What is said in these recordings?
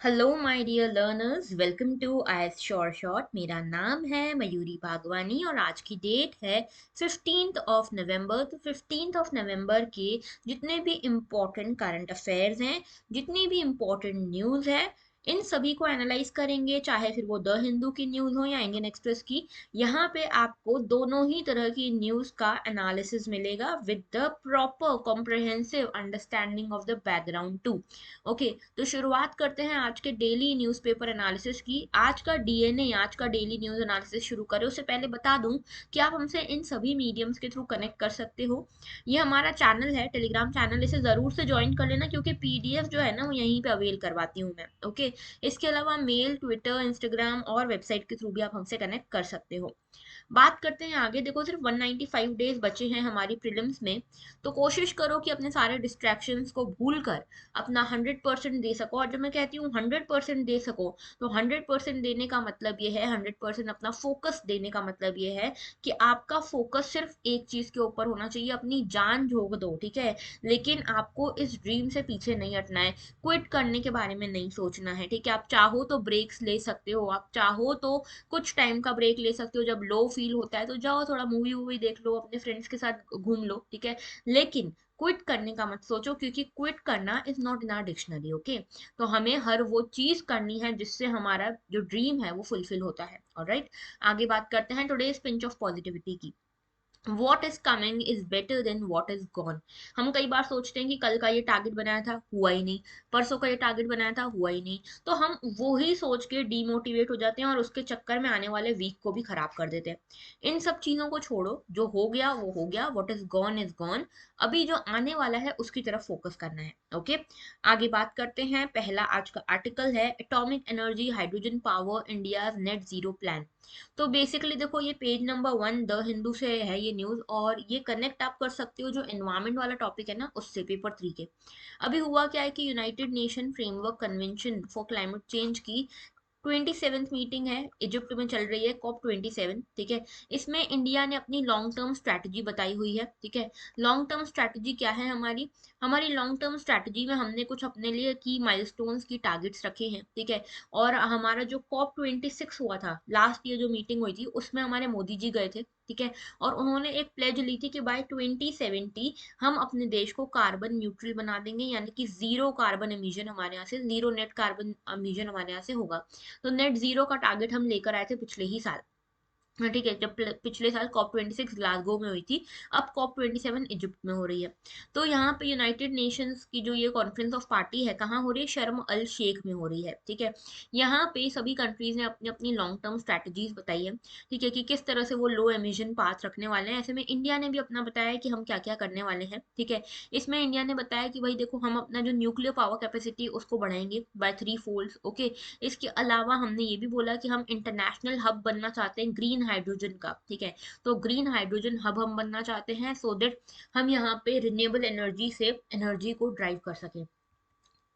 Hello my dear learners, welcome to IAS sure short. मेरा नाम है मयूरी भागवानी और आज की डेट है 15 नवंबर। तो 15 नवंबर के जितने भी इम्पोर्टेंट करंट अफेयर्स हैं, जितनी भी इम्पोर्टेंट न्यूज़ है, इन सभी को एनालाइज करेंगे, चाहे फिर वो द हिंदू की न्यूज़ हो या इंडियन एक्सप्रेस की। यहाँ पे आपको दोनों ही तरह की न्यूज़ का एनालिसिस मिलेगा with the proper comprehensive understanding of the background too. Okay, तो शुरुआत करते हैं आज के डेली न्यूज़पेपर एनालिसिस की। आज का डीएनए, आज का डेली न्यूज़ एनालिसिस शुरू करें उससे पहले बता दूं कि आप हमसे इन सभी मीडियम्स के थ्रू कनेक्ट कर सकते हो। ये हमारा चैनल है, टेलीग्राम चैनल, इसे ज़रूर से ज्वाइन कर लेना क्योंकि पीडीएफ जो है ना वो यहीं पे अवेल करवाती हूँ मैं। ओके, इसके अलावा मेल, ट्विटर, इंस्टाग्राम और वेबसाइट के थ्रू भी आप हमसे कनेक्ट कर सकते हो। बात करते हैं आगे। देखो, सिर्फ 195 डेज बचे हैं हमारी प्रीलिम्स में, तो कोशिश करो कि अपने सारे डिस्ट्रैक्शंस को भूल कर अपना 100% दे सको। और जब मैं कहती हूँ 100% दे सको, तो 100% देने का मतलब ये है, 100% अपना फोकस देने का मतलब ये है कि आपका फोकस सिर्फ एक चीज के ऊपर होना चाहिए। अपनी जान झोंक दो, ठीक है, लेकिन आपको इस ड्रीम से पीछे नहीं हटना है। क्विट करने के बारे में नहीं सोचना है, ठीक है। आप चाहो तो ब्रेक्स ले सकते हो, आप चाहो तो कुछ टाइम का ब्रेक ले सकते हो। जब लो फील होता है तो जाओ थोड़ा मूवी वूवी देख लो, अपने फ्रेंड्स के साथ घूम लो, ठीक है, लेकिन क्विट करने का मत सोचो, क्योंकि क्विट करना is not in are dictionary. Okay, तो हमें हर वो चीज करनी है जिससे हमारा जो ड्रीम है वो फुलफिल होता है। ऑलराइट, आगे बात करते हैं टुडेज पिंच ऑफ पॉजिटिविटी की। What is coming is better than what is gone. हम कई बार सोचते हैं कि कल का ये टारगेट बनाया था, हुआ ही नहीं, परसों का ये टारगेट बनाया था, हुआ ही नहीं, तो हम वो ही सोच के डीमोटिवेट हो जाते हैं और उसके चक्कर में आने वाले वीक को भी खराब कर देते हैं। इन सब चीजों को छोड़ो, जो हो गया वो हो गया, वॉट इज गॉन। अभी जो आने वाला है उसकी तरफ फोकस करना है। ओके, आगे बात करते हैं। पहला आज का आर्टिकल है atomic energy hydrogen power India net zero plan. तो बेसिकली देखो, ये पेज नंबर 1 द हिंदू से है ये न्यूज, और ये कनेक्ट आप कर सकते हो जो एनवायरमेंट वाला टॉपिक है ना उससे, पेपर 3 के। अभी हुआ क्या है कि United nation framework convention for climate change की 27th मीटिंग है, इजिप्ट में चल रही है, COP27, ठीक है। इसमें इंडिया ने अपनी लॉन्ग टर्म स्ट्रैटेजी बताई हुई है, ठीक है। लॉन्ग टर्म स्ट्रैटेजी क्या है हमारी? हमारी लॉन्ग टर्म स्ट्रैटेजी में हमने कुछ अपने लिए की माइलस्टोन्स की टारगेट्स रखे हैं, ठीक है। और हमारा जो COP26 हुआ था लास्ट ईयर, जो मीटिंग हुई थी उसमें हमारे मोदी जी गए थे, ठीक है। और उन्होंने एक प्लेज ली थी कि बाय 2070 हम अपने देश को कार्बन न्यूट्रल बना देंगे, यानी कि जीरो कार्बन एमिशन हमारे यहाँ से, जीरो नेट कार्बन एमिशन हमारे यहाँ से होगा। तो नेट जीरो का टारगेट हम लेकर आए थे पिछले ही साल। हाँ, ठीक है, जब पिछले साल COP26 ग्लासगो में हुई थी, अब COP27 इजिप्ट में हो रही है। तो यहाँ पे यूनाइटेड नेशंस की जो ये कॉन्फ्रेंस ऑफ पार्टी है, कहाँ हो रही है? शर्म अल शेख में हो रही है, ठीक है। यहाँ पे सभी कंट्रीज ने अपनी अपनी लॉन्ग टर्म स्ट्रैटेजीज बताई है, ठीक है, कि किस तरह से वो लो एमिशन पाथ रखने वाले हैं। ऐसे में इंडिया ने भी अपना बताया है कि हम क्या क्या करने वाले हैं, ठीक है। इसमें इंडिया ने बताया कि भाई देखो, हम अपना जो न्यूक्लियर पावर कैपेसिटी उसको बढ़ाएंगे बाय 3 फोल्ड। ओके, इसके अलावा हमने ये भी बोला कि हम इंटरनेशनल हब बनना चाहते हैं ग्रीन हाइड्रोजन का, ठीक है। तो ग्रीन हाइड्रोजन हब हम बनना चाहते हैं सो दैट हम यहाँ पे रिन्यूएबल एनर्जी से एनर्जी को ड्राइव कर सकें।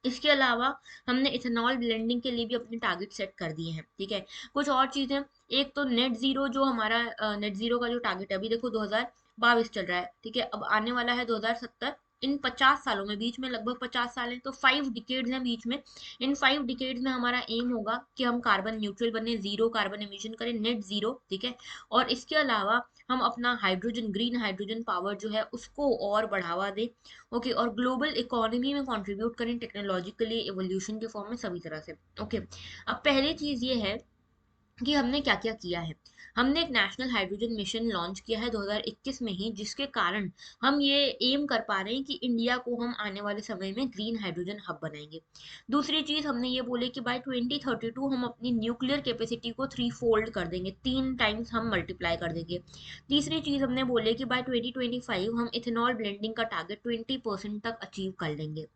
इसके अलावा हमने इथेनॉल ब्लेंडिंग के लिए भी अपने टारगेट सेट कर दिए हैं, ठीक है। कुछ और चीजें, एक तो नेट जीरो, जो हमारा नेट जीरो का जो टारगेट है, अभी देखो 2022 चल रहा है, ठीक है, अब आने वाला है 2070। इन 50 सालों में, बीच में लगभग 50 साल है, तो 5 डिकेड्स हैं बीच में। इन 5 डिकेड्स में हमारा एम होगा कि हम कार्बन न्यूट्रल बने, जीरो कार्बन एमिशन करें, नेट जीरो, ठीक है। और इसके अलावा हम अपना हाइड्रोजन, ग्रीन हाइड्रोजन पावर जो है उसको और बढ़ावा दें। ओके, और ग्लोबल इकोनॉमी में कंट्रीब्यूट करें टेक्नोलॉजिकली, एवोल्यूशन के फॉर्म में, सभी तरह से। ओके, अब पहली चीज ये है कि हमने क्या क्या किया है। हमने एक नेशनल हाइड्रोजन मिशन लॉन्च किया है 2021 में ही, जिसके कारण हम ये एम कर पा रहे हैं कि इंडिया को हम आने वाले समय में ग्रीन हाइड्रोजन हब बनाएंगे। दूसरी चीज हमने ये बोले कि बाय 2032 हम अपनी न्यूक्लियर कैपेसिटी को 3 फोल्ड कर देंगे, 3 टाइम्स हम मल्टीप्लाई कर देंगे। तीसरी चीज हमने बोले कि बाय 2025 हम इथेनॉल ब्लेंडिंग का टारगेट 20% तक अचीव कर लेंगे।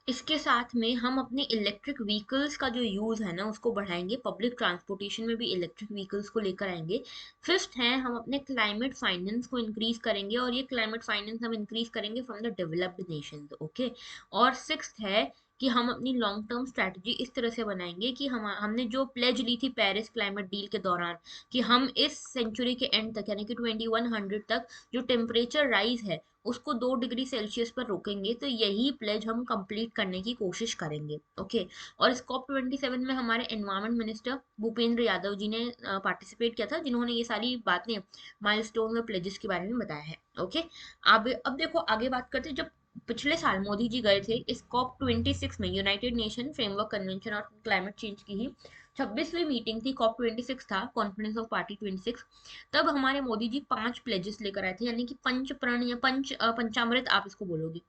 इसके साथ में हम अपने इलेक्ट्रिक व्हीकल्स का जो यूज़ है ना उसको बढ़ाएंगे, पब्लिक ट्रांसपोर्टेशन में भी इलेक्ट्रिक व्हीकल्स को लेकर आएंगे। फिफ्थ है, हम अपने क्लाइमेट फाइनेंस को इंक्रीज करेंगे, और ये क्लाइमेट फाइनेंस हम इंक्रीज करेंगे from the developed Nations. Okay, और सिक्स्थ है कि हम अपनी लॉन्ग टर्म स्ट्रैटेजी इस तरह से बनाएंगे कि हमने जो प्लेज ली थी पेरिस क्लाइमेट डील के दौरान कि हम इस सेंचुरी के एंड तक यानी कि 2100 तक जो टेम्परेचर राइज है उसको 2 डिग्री सेल्सियस पर रोकेंगे, तो यही प्लेज हम कंप्लीट करने की कोशिश करेंगे। ओके। और इस COP27 में हमारे एनवायरमेंट मिनिस्टर भूपेंद्र यादव जी ने पार्टिसिपेट किया था, जिन्होंने ये सारी बातें माइलस्टोन और प्लेजेस के बारे में बताया है। ओके। अब देखो आगे बात करते हैं। जब पिछले साल मोदी जी गए थे इस COP26 में, यूनाइटेड नेशन फ्रेमवर्क कन्वेंशन और क्लाइमेट चेंज की ही 26वीं मीटिंग थी, COP26 था, कॉन्फ्रेंस ऑफ पार्टी 26। तब हमारे मोदी जी 5 प्लेजेस लेकर आए थे, यानी कि पंच प्रण या पंचामृत आप इसको बोलोगे,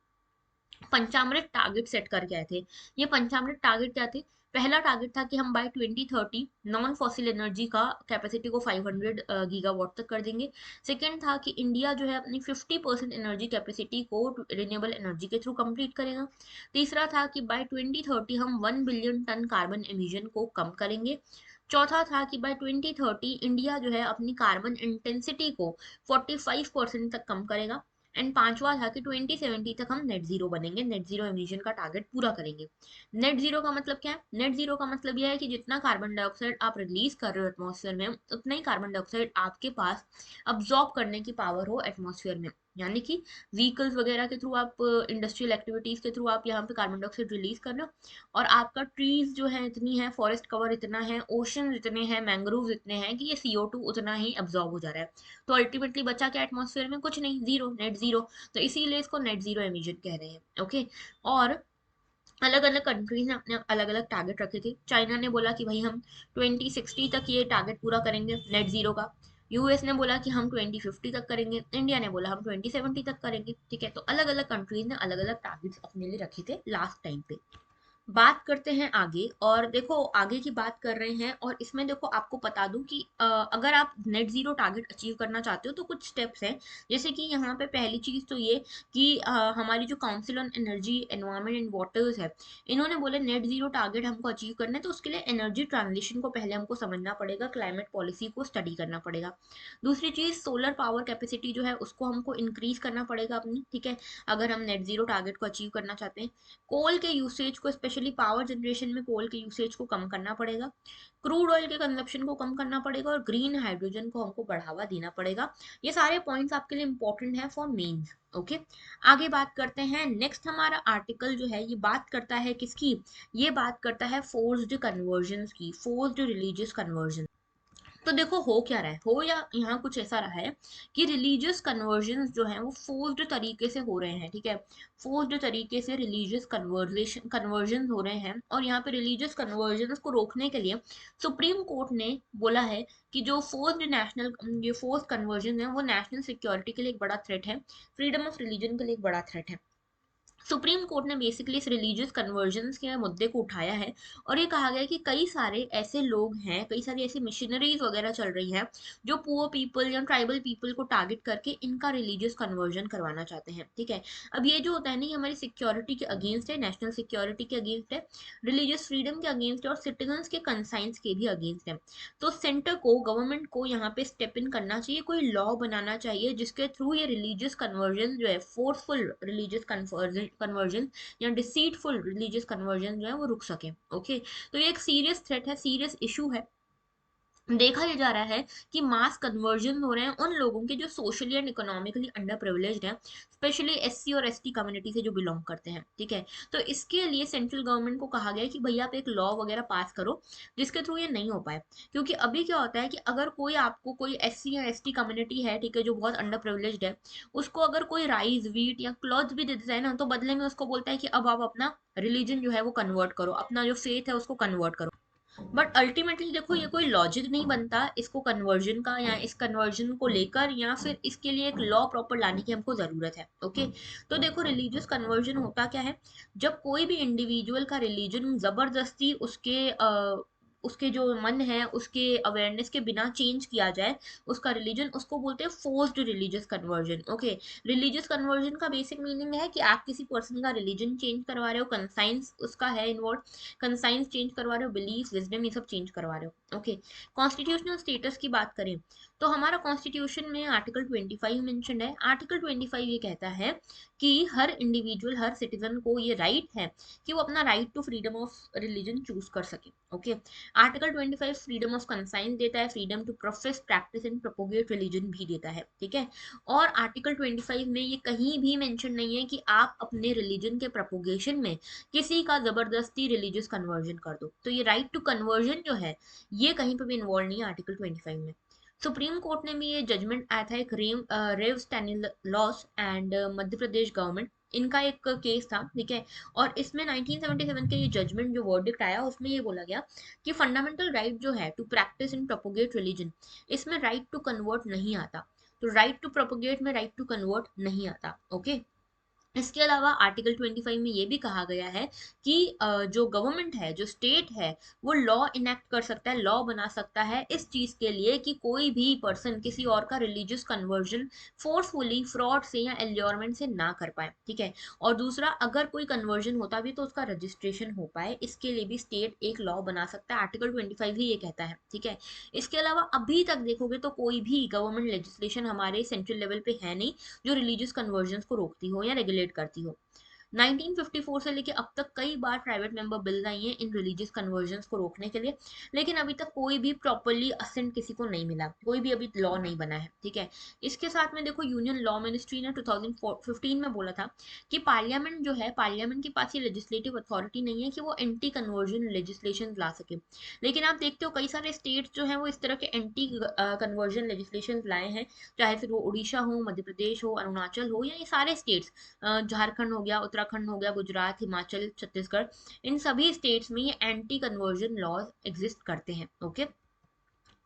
पंचामृत टारगेट सेट करके आए थे। ये पंचामृत टारगेट क्या थे? पहला टारगेट था कि हम बाय 2030 नॉन फॉसिल एनर्जी का कैपेसिटी को 500 गीगावाट तक कर देंगे। सेकेंड था कि इंडिया जो है अपनी 50% एनर्जी कैपेसिटी को रिन्यूएबल एनर्जी के थ्रू कंप्लीट करेगा। तीसरा था कि बाय 2030 हम 1 बिलियन टन कार्बन एमिशन को कम करेंगे। चौथा था कि बाय 2030 इंडिया जो है अपनी कार्बन इंटेंसिटी को 45% तक कम करेगा। एंड पांचवा था कि 2070 तक हम नेट जीरो बनेंगे, नेट जीरो एमिशन का टारगेट पूरा करेंगे। नेट जीरो का मतलब क्या है? नेट जीरो का मतलब यह है कि जितना कार्बन डाइऑक्साइड आप रिलीज कर रहे हो एटमॉस्फेयर में, उतना ही कार्बन डाइऑक्साइड आपके पास अब्जॉर्ब करने की पावर हो एटमॉस्फेयर में। यानी कि व्हीकल्स वगैरह के थ्रू आप, इंडस्ट्रियल एक्टिविटीज के थ्रू आप यहाँ पे कार्बन डाइऑक्साइड रिलीज कर रहे हो, और आपका ट्रीज जो है इतनी है, फॉरेस्ट कवर इतना है, ओशन इतने हैं, मैंग्रोव इतने हैं कि ये CO2 उतना ही अब्जॉर्ब हो जा रहा है। तो अल्टीमेटली बचा क्या एटमॉस्फेयर में? कुछ नहीं, जीरो, नेट जीरो। तो इसीलिए इसको नेट जीरो एमिशन कह रहे हैं। ओके। और अलग अलग कंट्रीज ने अपने अलग अलग टारगेट रखे थे। चाइना ने बोला कि भाई हम 2060 तक ये टारगेट पूरा करेंगे नेट जीरो का। यूएस ने बोला कि हम 2050 तक करेंगे। इंडिया ने बोला हम 2070 तक करेंगे। ठीक है, तो अलग अलग कंट्रीज ने अलग अलग टारगेट्स अपने लिए रखे थे लास्ट टाइम पे। बात करते हैं आगे, और देखो आगे की बात कर रहे हैं, और इसमें देखो आपको बता दूं कि अगर आप नेट जीरो टारगेट अचीव करना चाहते हो तो कुछ स्टेप्स हैं। जैसे कि यहाँ पे पहली चीज तो ये कि हमारी जो council on energy environment and waters है, इन्होंने बोले नेट जीरो टारगेट हमको अचीव करना है तो उसके लिए एनर्जी ट्रांजिशन को पहले हमको समझना पड़ेगा, क्लाइमेट पॉलिसी को स्टडी करना पड़ेगा। दूसरी चीज, सोलर पावर कैपेसिटी जो है उसको हमको इंक्रीज करना पड़ेगा अपनी। ठीक है, अगर हम नेट जीरो टारगेट को अचीव करना चाहते हैं। कोल के यूसेज को, स्पेशली पावर जनरेशन में कोल के यूसेज को कम करना पड़ेगा। क्रूड ऑयल के कंजप्शन को कम करना पड़ेगा, और ग्रीन हाइड्रोजन को हमको बढ़ावा देना पड़ेगा। ये सारे पॉइंट्स आपके लिए इंपॉर्टेंट है फॉर मेंस। ओके। आगे बात करते हैं। नेक्स्ट हमारा आर्टिकल जो है ये बात करता है किसकी? ये बात करता है फोर्स्ड कन्वर्जन की, फोर्स्ड रिलीजियस कन्वर्जन। तो देखो हो क्या रहा है, हो या यहाँ कुछ ऐसा रहा है कि रिलीजियस कन्वर्जन जो है वो फोर्स्ड तरीके से हो रहे हैं। ठीक है, फोर्स्ड तरीके से रिलीजियस कन्वर्जन हो रहे हैं, और यहाँ पे रिलीजियस कन्वर्जन को रोकने के लिए सुप्रीम कोर्ट ने बोला है कि जो ये फोर्स कन्वर्जन है वो नेशनल सिक्योरिटी के लिए एक बड़ा थ्रेट है, फ्रीडम ऑफ रिलीजन के लिए एक बड़ा थ्रेट है। सुप्रीम कोर्ट ने बेसिकली इस रिलीजियस कन्वर्जन्स के मुद्दे को उठाया है, और ये कहा गया है कि कई सारे ऐसे लोग हैं, कई सारी ऐसी मिशनरीज वगैरह चल रही हैं जो पुअर पीपल या ट्राइबल पीपल को टारगेट करके इनका रिलीजियस कन्वर्जन करवाना चाहते हैं। ठीक है, अब ये जो होता है ना, ये हमारी सिक्योरिटी के अगेंस्ट है, नेशनल सिक्योरिटी के अगेंस्ट है, रिलीजियस फ्रीडम के अगेंस्ट है, और सिटीजन के कंसाइंस के भी अगेंस्ट है। तो सेंटर को, गवर्नमेंट को यहाँ पे स्टेप इन करना चाहिए, कोई लॉ बनाना चाहिए जिसके थ्रू ये रिलीजियस कन्वर्जन जो है, फोर्सफुल रिलीजियस कन्वर्जन या डिसीटफुल रिलीजियस कन्वर्जन जो है वो रुक सके। ओके। तो ये एक सीरियस थ्रेट है, सीरियस इशू है। देखा ये जा रहा है कि मास कन्वर्जन हो रहे हैं उन लोगों के जो socially and economically under privileged हैं, स्पेशली SC और ST कम्युनिटी से जो बिलोंग करते हैं। ठीक है, तो इसके लिए सेंट्रल गवर्नमेंट को कहा गया है कि भैया आप एक लॉ वगैरह पास करो जिसके थ्रू ये नहीं हो पाए। क्योंकि अभी क्या होता है कि अगर कोई आपको कोई SC या ST कम्युनिटी है, ठीक है, जो बहुत अंडर प्रिविलेज्ड है, उसको अगर कोई राइस व्हीट या क्लॉथ भी दे देता है ना, तो बदले में उसको बोलता है कि अब आप अपना रिलीजन जो है वो कन्वर्ट करो, अपना जो फेथ है उसको कन्वर्ट करो। बट अल्टीमेटली देखो ये कोई लॉजिक नहीं बनता इसको कन्वर्जन का, या इस कन्वर्जन को लेकर, या फिर इसके लिए एक लॉ प्रॉपर लाने की हमको जरूरत है। ओके। तो देखो रिलीजियस कन्वर्जन होता क्या है? जब कोई भी इंडिविजुअल का रिलीजन जबरदस्ती उसके उसके जो मन है उसके अवेयरनेस के बिना चेंज किया जाए उसका रिलीजन, उसको बोलते हैं forced religious conversion. Okay, religious conversion का बेसिक मीनिंग है कि आप किसी पर्सन का रिलीजन चेंज करवा रहे हो, कंसाइंस उसका है इन्वॉल्व, कंसाइंस चेंज करवा रहे हो, बिलीफ विजडम ये सब चेंज करवा रहे हो। ओके, कॉन्स्टिट्यूशनल स्टेटस की बात करें तो हमारा कॉन्स्टिट्यूशन में आर्टिकल 25 मेंशन्ड है। आर्टिकल 25 ये कहता है कि हर इंडिविजुअल, हर सिटीजन को ये राइट है कि वो अपना right to freedom of religion choose कर सके। Okay, article 25 freedom of conscience देता है, freedom to profess practice and propagate religion भी देता है। ठीक है, और आर्टिकल 25 में ये कहीं भी मेंशन नहीं है कि आप अपने रिलीजन के प्रोपोगेशन में किसी का जबरदस्ती रिलीजियस कन्वर्जन कर दो। तो ये राइट टू कन्वर्जन जो है ये कहीं पर भी इन्वॉल्व नहीं है आर्टिकल 25 में। सुप्रीम कोर्ट ने भी ये जजमेंट आया था, एक रेव स्टैनिलॉस एंड मध्य प्रदेश गवर्नमेंट, इनका एक केस था। ठीक है, और इसमें 1977 के ये जजमेंट जो वर्डिक्ट आया उसमें ये बोला गया कि फंडामेंटल राइट जो है to practice and propagate religion, इसमें राइट टू कन्वर्ट नहीं आता। तो राइट टू प्रोपोगेट में राइट टू कन्वर्ट नहीं आता। ओके, इसके अलावा आर्टिकल 25 में ये भी कहा गया है कि जो गवर्नमेंट है, जो स्टेट है, वो लॉ इनेक्ट कर सकता है, लॉ बना सकता है इस चीज के लिए कि कोई भी पर्सन किसी और का रिलीजियस कन्वर्जन फोर्सफुली, फ्रॉड से या एल्योरमेंट से ना कर पाए। ठीक है, और दूसरा, अगर कोई कन्वर्जन होता भी तो उसका रजिस्ट्रेशन हो पाए, इसके लिए भी स्टेट एक लॉ बना सकता है। आर्टिकल 25 ही ये कहता है। ठीक है, इसके अलावा अभी तक देखोगे तो कोई भी गवर्नमेंट लेजिस्लेशन हमारे सेंट्रल लेवल पे है नहीं जो रिलीजियस कन्वर्जन को रोकती हो या रेगुलेट करती हो। 1954 से लेके अब तक कई बार प्राइवेट मेंबर बिल्स आई हैं इन रिलीजियस कन्वर्जन्स को रोकने के लिए, लेकिन अभी तक कोई भी प्रॉपरली असेंट किसी को नहीं मिला, कोई भी अभी लॉ नहीं बना है। ठीक है, इसके साथ में देखो यूनियन लॉ मिनिस्ट्री ने 2015 में बोला था कि पार्लियामेंट जो है, पार्लियामेंट के पास ये लेजिस्लेटिव अथॉरिटी नहीं है कि वो एंटी कन्वर्जन लेजिस्लेशन ला सके। लेकिन आप देखते हो कई सारे स्टेट्स जो हैं वो इस तरह के एंटी कन्वर्जन लेजिस्लेशन लाए हैं, चाहे फिर वो उड़ीसा हो, मध्य प्रदेश हो, अरुणाचल हो, या ये सारे स्टेट्स, झारखंड हो गया, उत्तराखंड हो गया, गुजरात, हिमाचल, छत्तीसगढ़, इन सभी स्टेट्स में ये एंटी कन्वर्जन लॉज एग्जिस्ट करते हैं। ओके,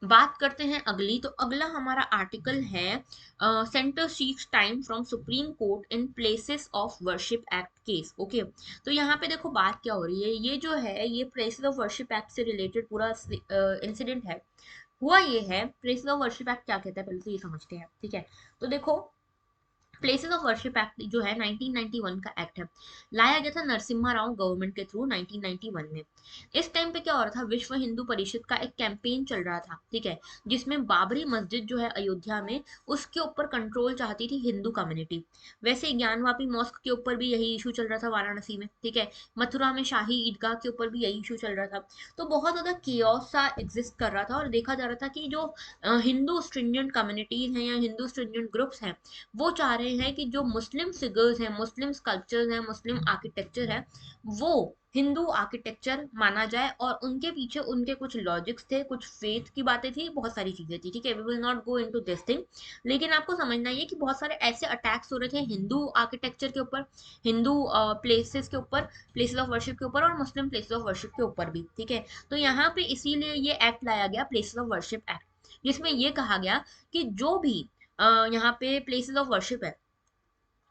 बात करते हैं अगली, तो अगला हमारा आर्टिकल है centre seeks time from Supreme Court in places of worship act case. Okay, तो यहाँ पे देखो बात क्या हो रही है, ये जो है ये प्लेसेस ऑफ वर्शिप एक्ट से रिलेटेड पूरा इंसिडेंट है। हुआ ये है, प्लेसेस ऑफ वर्शिप एक्ट क्या कहता है पहले तो ये समझते हैं। ठीक है, तो देखो प्लेसेस ऑफ वर्शिप एक्ट जो है 1991 का एक्ट है, लाया गया था नरसिम्हा राव गवर्नमेंट के थ्रू 1991 में। इस टाइम पे क्या हो रहा था, विश्व हिंदू परिषद का एक कैंपेन चल रहा था। ठीक है, जिसमें बाबरी मस्जिद जो है अयोध्या में, उसके ऊपर कंट्रोल चाहती थी हिंदू कम्युनिटी। वैसे ज्ञानवापी मॉस्क के ऊपर भी यही इशू चल रहा था वाराणसी में। ठीक है, मथुरा में शाही ईदगाह के ऊपर भी यही इशू चल रहा था। तो बहुत ज्यादा कियोस सा एग्जिस्ट कर रहा था और देखा जा रहा था कि जो हिंदू स्ट्रिंजेंट कम्युनिटीज हैं या हिंदू स्ट्रिंजेंट ग्रुप्स हैं, वो चाह रहे हैं कि जो मुस्लिम फिगर्स हैं, मुस्लिम स्कल्पचर्स हैं, मुस्लिम आर्किटेक्चर है, वो हिंदू आर्किटेक्चर माना जाए। और उनके पीछे उनके कुछ लॉजिक्स थे, कुछ फेथ की बातें थी, बहुत सारी चीजें थी। ठीक है, we will not go into this thing, लेकिन आपको समझना ये कि बहुत सारे ऐसे अटैक्स हो रहे थे हिंदू आर्किटेक्चर के ऊपर, हिंदू प्लेसेस के ऊपर, प्लेसेस ऑफ वर्शिप के ऊपर, और मुस्लिम प्लेसेस ऑफ वर्शिप के ऊपर भी। ठीक है, तो यहाँ पे इसीलिए ये एक्ट लाया गया, प्लेसेस ऑफ वर्शिप एक्ट, जिसमें ये कहा गया कि जो भी यहाँ पे प्लेसेस ऑफ वर्शिप है,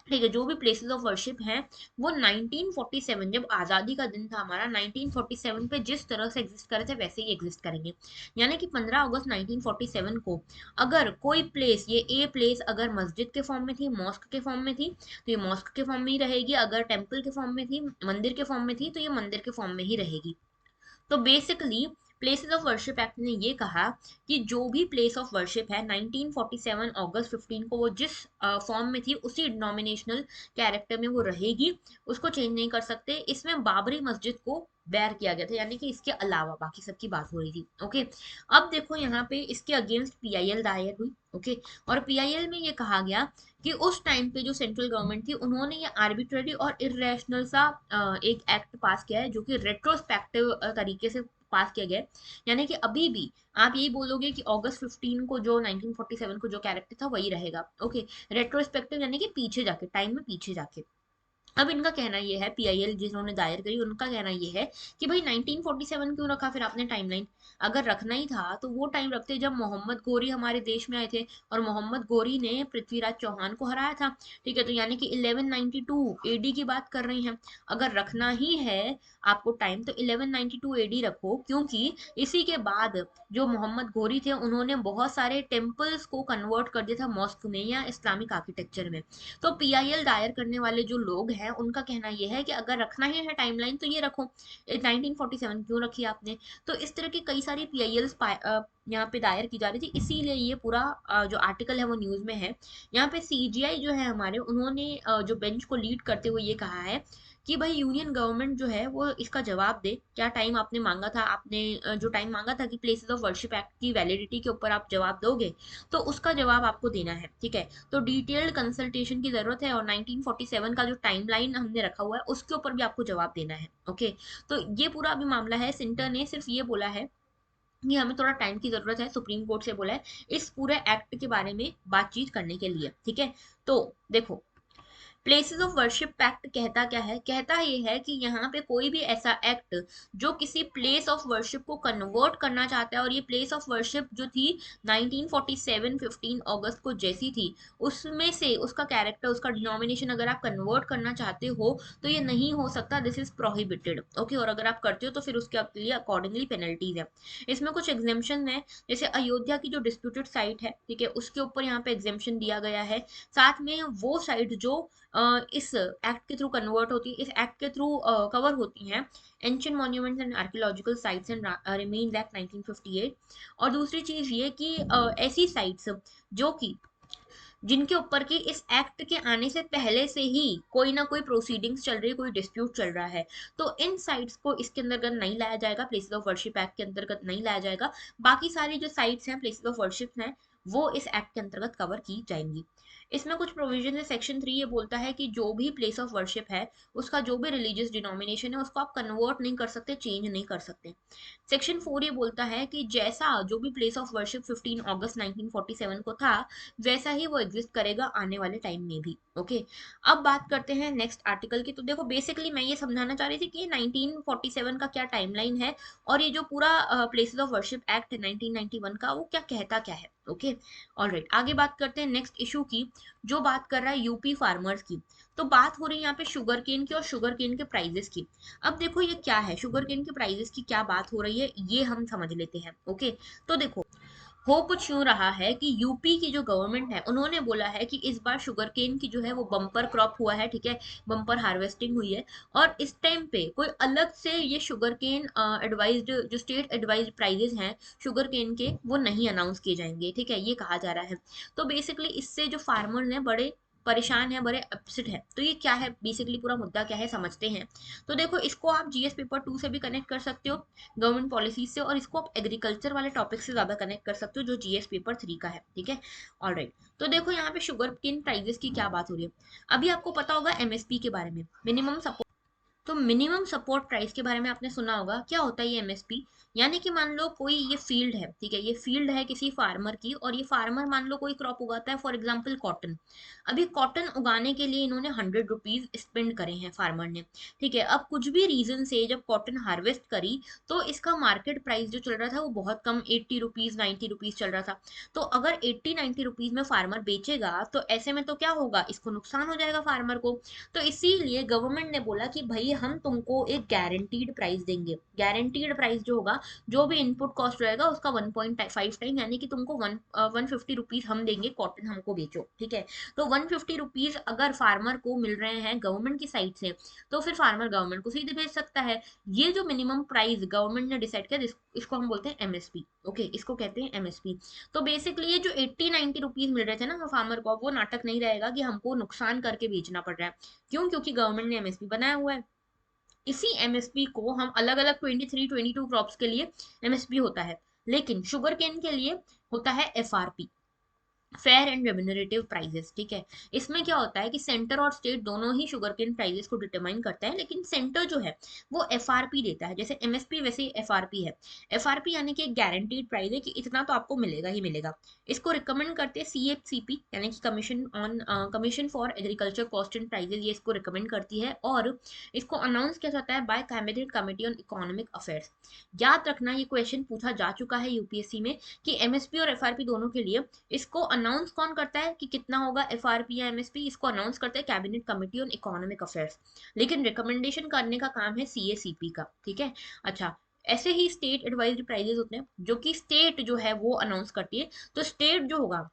ठीक है, जो भी प्लेसेस ऑफ वर्शिप हैं, वो 1947 जब आज़ादी का दिन था हमारा, 1947 पे जिस तरह से एग्जिस्ट करे थे वैसे ही एग्जिस्ट करेंगे। यानी कि 15 अगस्त 1947 को अगर कोई प्लेस, ये ए प्लेस अगर मस्जिद के फॉर्म में थी, मॉस्क के फॉर्म में थी, तो ये मॉस्क के फॉर्म में ही रहेगी। अगर टेम्पल के फॉर्म में थी, मंदिर के फॉर्म में थी, तो ये मंदिर के फॉर्म में ही रहेगी। तो basically places of worship act ने ये कहा कि जो भी प्लेस ऑफ वर्शिप है 1947 अगस्त 15 को वो जिस फॉर्म में थी उसी डिनोमिनेशनल कैरेक्टर में वो रहेगी, उसको चेंज नहीं कर सकते। इसमें बाबरी मस्जिद को बैर किया गया था, यानी कि इसके अलावा बाकी सबकी बात हो रही थी। ओके, अब देखो यहाँ पे इसके अगेंस्ट पीआईएल दायर हुई। ओके, और पीआईएल में ये कहा गया कि उस टाइम पे जो सेंट्रल गवर्नमेंट थी उन्होंने ये आर्बिट्ररी और इरेशनल सा एक एक्ट पास किया है, जो कि रेट्रोस्पेक्टिव तरीके से पास किया गया है। यानी कि अभी भी आप यही बोलोगे कि अगस्त 15 को जो 1947 को जो कैरेक्टर था वही रहेगा। ओके, रेट्रोस्पेक्टिव यानी कि पीछे जाके, टाइम में पीछे जाके। अब इनका कहना ये है, पीआईएल जिन्होंने दायर करी उनका कहना ये है कि भाई 1947 क्यों रखा फिर आपने टाइमलाइन? अगर रखना ही था तो वो टाइम रखते जब मोहम्मद गोरी हमारे देश में आए थे, और मोहम्मद गोरी ने पृथ्वीराज चौहान को हराया था। ठीक है, तो यानी कि 1192 एडी की बात कर रही हैं। अगर रखना ही है आपको टाइम तो 1192 एडी रखो, क्योंकि इसी के बाद जो मोहम्मद गोरी थे उन्होंने बहुत सारे टेम्पल्स को कन्वर्ट कर दिया था मॉस्क में या इस्लामिक आर्किटेक्चर में। तो पीआईएल दायर करने वाले जो लोग हैं उनका कहना ये है कि अगर रखना ही है टाइमलाइन तो ये रखो, 1947 क्यों रखी आपने? तो इस तरह की कई सारी पीआईएल यहाँ पे दायर की जा रही थी, इसीलिए ये पूरा जो आर्टिकल है वो न्यूज में है। यहाँ पे सीजीआई जो है हमारे, उन्होंने जो बेंच को लीड करते हुए ये कहा है कि भाई यूनियन गवर्नमेंट जो है वो इसका जवाब दे। क्या टाइम आपने मांगा था, आपने जो टाइम मांगा था कि प्लेसेस ऑफ वर्शिप एक्ट की वैलिडिटी के ऊपर आप जवाब दोगे, तो उसका जवाब आपको देना है। ठीक है, तो डिटेल्ड कंसल्टेशन की जरूरत है, और 1947 का जो टाइमलाइन हमने रखा हुआ है उसके ऊपर भी आपको जवाब देना है। ओके, तो ये पूरा अभी मामला है। सिंटर ने सिर्फ ये बोला है कि हमें थोड़ा टाइम की जरूरत है, सुप्रीम कोर्ट से बोला है इस पूरे एक्ट के बारे में बातचीत करने के लिए। ठीक है, तो देखो प्लेसेस ऑफ वर्शिप एक्ट कहता क्या है? कहता ये है कि यहाँ पे कोई भी ऐसा एक्ट जो किसी प्लेस ऑफ वर्शिप को कन्वर्ट करना चाहता है, और ये प्लेस ऑफ वर्शिप जो थी 1947 15 अगस्त को जैसी थी, उसमें से उसका कैरेक्टर, उसका डिनोमिनेशन अगर आप कन्वर्ट करना चाहते हो तो ये नहीं हो सकता, दिस इज प्रोहिबिटेड। ओके, और अगर आप करते हो तो फिर उसके लिए अकॉर्डिंगली पेनल्टीज है। इसमें कुछ एग्जेम्पन है, जैसे अयोध्या की जो डिस्प्यूटेड साइट है, ठीक है, उसके ऊपर यहाँ पे एग्जेम्पन दिया गया है। साथ में वो साइट जो इस एक्ट के थ्रू कन्वर्ट होती है, इस एक्ट के थ्रू कवर होती हैं, ancient monuments and archaeological sites and remains act 1958। और दूसरी चीज ये कि ऐसी साइट्स जो कि जिनके ऊपर की इस एक्ट के आने से पहले से ही कोई ना कोई प्रोसीडिंग्स चल रही है, कोई डिस्प्यूट चल रहा है, तो इन साइट्स को इसके अंतर्गत नहीं लाया जाएगा, प्लेसेस ऑफ वर्शिप एक्ट के अंतर्गत नहीं लाया जाएगा। बाकी सारी जो साइट्स हैं, प्लेसेस ऑफ वर्शिप हैं, वो इस एक्ट के अंतर्गत कवर की जाएंगी। इसमें कुछ प्रोविजन है। सेक्शन 3 ये बोलता है कि जो भी प्लेस ऑफ वर्शिप है, उसका जो भी रिलीजियस डिनोमिनेशन है, उसको आप कन्वर्ट नहीं कर सकते, चेंज नहीं कर सकते। सेक्शन 4 ये बोलता है कि जैसा जो भी प्लेस ऑफ वर्शिप 15 अगस्त 1947 को था, वैसा ही वो एग्जिस्ट करेगा आने वाले टाइम में भी। ओके, अब बात करते हैं नेक्स्ट आर्टिकल की। तो देखो बेसिकली मैं ये समझाना चाह रही थी कि 1947 का क्या टाइमलाइन है, और ये जो पूरा प्लेसेस ऑफ वर्शिप एक्ट है 1991 का, वो क्या कहता क्या है। ओके, ऑलराइट, आगे बात करते हैं नेक्स्ट इशू की, जो बात कर रहा है यूपी फार्मर्स की। तो बात हो रही है यहाँ पे शुगर केन की और शुगर केन के प्राइजेस की। अब देखो ये क्या है, शुगर केन के प्राइजेस की क्या बात हो रही है, ये हम समझ लेते हैं। ओके, तो देखो हो कुछ यूं रहा है कि यूपी की जो गवर्नमेंट है उन्होंने बोला है कि इस बार शुगर केन की जो है वो बम्पर क्रॉप हुआ है। ठीक है, बम्पर हार्वेस्टिंग हुई है, और इस टाइम पे कोई अलग से ये शुगर केन एडवाइज्ड, जो स्टेट एडवाइज्ड प्राइजेस हैं शुगर केन के, वो नहीं अनाउंस किए जाएंगे। ठीक है, ये कहा जा रहा है। तो बेसिकली इससे जो फार्मर हैं बड़े परेशान है, बड़े अपसेट है। तो ये क्या है बेसिकली, पूरा मुद्दा क्या है समझते हैं। तो देखो इसको आप जीएस पेपर 2 से भी कनेक्ट कर सकते हो, गवर्नमेंट पॉलिसी से, और इसको आप एग्रीकल्चर वाले टॉपिक से ज्यादा कनेक्ट कर सकते हो जो जीएस पेपर 3 का है। ठीक है, ऑलराइट, तो देखो यहाँ पे शुगर केन प्राइजेस की क्या बात हो रही है। अभी आपको पता होगा एमएसपी के बारे में, मिनिमम सपोर्ट, तो मिनिमम सपोर्ट प्राइस के बारे में आपने सुना होगा। क्या होता है ये एमएसपी? यानी कि मान लो कोई ये फील्ड है, ठीक है, ये फील्ड है किसी फार्मर की, और ये फार्मर मान लो कोई क्रॉप उगाता है, फॉर एग्जांपल कॉटन। अभी कॉटन उगाने के लिए इन्होंने 100 रुपीज स्पेंड करे हैं फार्मर ने। ठीक है, अब कुछ भी रीजन से जब कॉटन हार्वेस्ट करी तो इसका मार्केट प्राइस जो चल रहा था वो बहुत कम, 80 रुपीज 90 रुपीज चल रहा था। तो अगर 80 90 रुपीज में फार्मर बेचेगा तो ऐसे में तो क्या होगा, इसको नुकसान हो जाएगा फार्मर को। तो इसीलिए गवर्नमेंट ने बोला कि भाई हम तुमको एक गारंटीड प्राइस देंगे। गारंटीड प्राइस जो होगा, जो भी इनपुट कॉस्ट रहेगा उसका 1.5 टाइम, यानी कि तुमको 150 रुपीज हम देंगे, कॉटन हमको बेचो। ठीक है, तो 150 रुपीज अगर फार्मर को मिल रहे हैं गवर्नमेंट की साइड से, तो फिर फार्मर गवर्नमेंट को सीधे भेज सकता है। ये जो मिनिमम प्राइस गवर्नमेंट ने डिसाइड किया, इसको हम बोलते हैं एमएसपी। ओके, इसको कहते हैं एमएसपी। तो बेसिकली ये जो 80 90 रुपीज मिल रहे थे ना फार्मर को, वो नाटक नहीं रहेगा कि हमको नुकसान करके बेचना पड़ रहा है। क्यों? क्योंकि गवर्नमेंट ने एमएसपी बनाया हुआ है। इसी एमएसपी को हम अलग अलग 23 22 क्रॉप्स के लिए एमएसपी होता है, लेकिन शुगर केन के लिए होता है FRP. Fair and remunerative prices, ठीक है। इसमें क्या होता है कि सेंटर और स्टेट दोनों ही शुगर केन प्राइजेस को डिटरमाइन करता है, लेकिन सेंटर जो है वो एफआरपी देता है, जैसे एमएसपी वैसे ही एफआरपी है। एफआरपी यानी कि एक गारंटीड प्राइस है कि इतना तो आपको मिलेगा ही मिलेगा। इसको रिकमेंड करते हैं सीएफसीपी यानी कि commission for agriculture cost and prices, ये इसको रिकमेंड करती है, और इसको अनाउंस किया जाता है bye cabinet committee on economic affairs. याद रखना ये क्वेश्चन पूछा जा चुका है यूपीएससी में कि एमएसपी और एफआरपी दोनों के लिए इसको अनाउंस कौन करता है कि कितना होगा एफआरपी या एमएसपी, इसको अनाउंस करता है cabinet committee on economic affairs, लेकिन रिकमेंडेशन करने का काम है सीएसीपी का, ठीक है। अच्छा, ऐसे ही स्टेट एडवाइज्ड प्राइजेस होते हैं जो कि स्टेट जो है वो अनाउंस करती है। तो स्टेट जो होगा,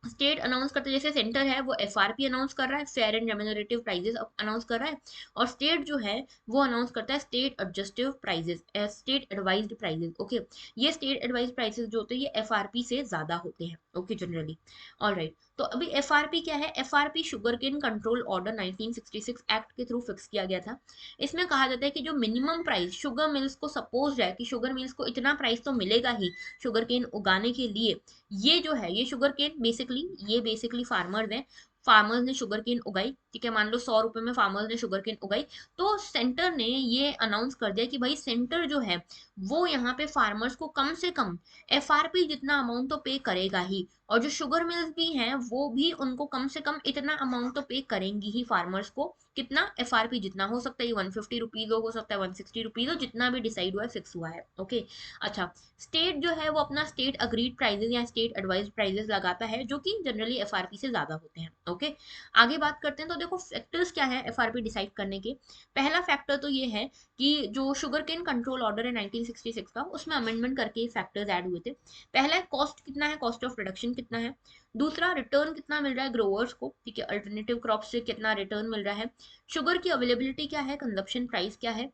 स्टेट अनाउंस करते हैं, जैसे सेंटर है वो एफआरपी अनाउंस कर रहा है, fair and remunerative prices announce कर रहा है, और स्टेट जो है वो अनाउंस करता है state adjustive prices, state advised prices, okay. ये स्टेट एडवाइज्ड प्राइसेस जो होते हैं ये एफआरपी से ज्यादा होते हैं, ओके, जनरली। ऑलराइट, तो अभी एफआरपी क्या है? FRP sugar cane control order 1966 act के थ्रू फिक्स किया गया था। इसमें कहा जाता है कि जो मिनिमम प्राइस शुगर मिल्स को सपोज है कि शुगर मिल्स को इतना प्राइस तो मिलेगा ही शुगर केन उगाने के लिए, ये जो है ये शुगर केन बेसिकली, ये बेसिकली फार्मर्स हैं, फार्मर्स ने शुगर केन उगाई, ठीक है, मान लो 100 रुपए में फार्मर्स ने शुगर केन उगाई, तो सेंटर ने ये अनाउंस कर दिया कि भाई सेंटर जो है वो यहाँ पे फार्मर्स को कम से कम एफआरपी जितना अमाउंट तो पे करेगा ही, और जो शुगर मिल्स भी हैं वो भी उनको कम से कम इतना अमाउंट तो पे करेंगी ही फार्मर्स को, कितना? एफआरपी जितना, हो सकता है 150 रुपीज हो सकता है 160 रुपीज हो, जितना भी डिसाइड हुआ है फिक्स हुआ है, ओके। अच्छा, स्टेट जो है वो अपना स्टेट अग्रीड प्राइजेस या स्टेट एडवाइज प्राइजेस लगाता है जो कि जनरली एफआरपी से ज्यादा होते हैं, ओके। आगे बात करते हैं, तो देखो फैक्टर्स क्या है एफआरपी डिसाइड करने के। पहला फैक्टर तो ये है कि जो शुगर केन कंट्रोल ऑर्डर है 1966 का, उसमें अमेंडमेंट करके फैक्टर्स ऐड हुए थे। पहला है कॉस्ट कितना है, कॉस्ट ऑफ प्रोडक्शन कितना है। दूसरा, रिटर्न कितना मिल रहा है ग्रोवर्स को, ठीक है, अल्टरनेटिव क्रॉप से कितना रिटर्न मिल रहा है। शुगर की अवेलेबिलिटी क्या है, कंजप्शन प्राइस क्या है।